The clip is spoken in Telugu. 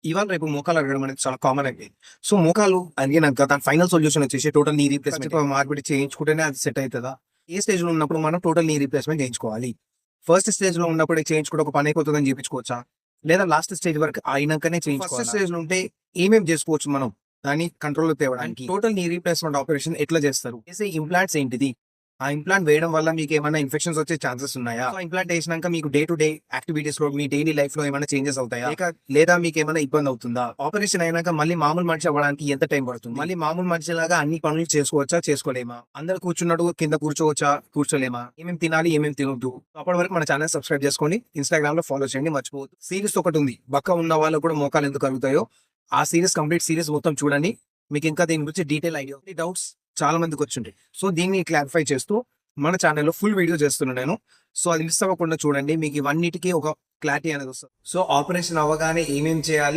ఇవాళ రేపు మోకాలు అరగడం అనేది చాలా కామన్ అయిపోయింది. సో మోకాలు అరిగినాక దాని ఫైనల్ సొల్యూషన్ వచ్చేసి టోటల్ నీ రీప్లేస్మెంట్ మార్పిడి చేయించుకుంటేనే అది సెట్ అవుతుందా? ఏ స్టేజ్ లో ఉన్నప్పుడు మనం టోటల్ నీ రీప్లేస్మెంట్ చేయించుకోవాలి? ఫస్ట్ స్టేజ్ లో ఉన్నప్పుడు చేయించుకుంటే ఒక పని అయిపోతుందని చేయించుకోవచ్చా, లేదా లాస్ట్ స్టేజ్ వరకు అయినాకనే చేయించుకోవాలి? ఫస్ట్ స్టేజ్ లో ఉంటే ఏమేమి చేసుకోవచ్చు మనం దాన్ని కంట్రోల్ తేవడానికి? టోటల్ నీ రీప్లేస్మెంట్ ఆపరేషన్ ఎట్లా చేస్తారు? చేసే ఇంప్లాంట్స్ ఏంటిది? ఆ ఇంప్లాంట్ వేయడం వల్ల మీకు ఏమైనా ఇన్ఫెక్షన్స్ వచ్చే ఛాన్సెస్ ఉన్నాయా? ఇంప్లాంట్ వేసినాక మీకు డే టు డే యాక్టివిటీస్ లో మీ డైలీ లైఫ్ లో ఏమైనా చేంజెస్ అవుతాయా, లేదా మీకు ఏమైనా ఇబ్బంది అవుతుందా? ఆపరేషన్ అయినాక మళ్ళీ మామూలు మనిషి అవ్వడానికి ఎంత టైం పడుతుంది? మళ్ళీ మామూలు మనిషి లాగా అన్ని పనులు చేసుకోవచ్చా, చేసుకోలేమా? అందరు కూర్చున్నాడు కింద కూర్చోవచ్చా, కూర్చోలేమా? ఏమేమి తినాలి, ఏమేమి తినొద్దు? అప్పటి వరకు మన ఛానల్ సబ్స్క్రైబ్ చేసుకోండి, ఇన్స్టాగ్రామ్ లో ఫాలో చేయండి, మర్చిపోవద్దు. సిరీస్ ఒకటి ఉంది, బక్క ఉన్న వాళ్ళు కూడా మోకాలు ఎందుకు కలుగుతాయో. ఆ సిరీస్ కంప్లీట్ సిరీస్ మొత్తం చూడండి, మీకు ఇంకా దీని గురించి డీటెయిల్ ఐడియా. డౌట్స్ చాలా మందికి వచ్చింటాయి. సో దీన్ని క్లారిఫై చేస్తూ మన ఛానల్లో ఫుల్ వీడియో చేస్తున్నాను నేను. సో అది మిస్ అవ్వకుండా చూడండి, మీకు ఇవన్నిటికీ ఒక క్లారిటీ అనేది వస్తుంది. సో ఆపరేషన్ అవ్వగానే ఏమేం చేయాలి,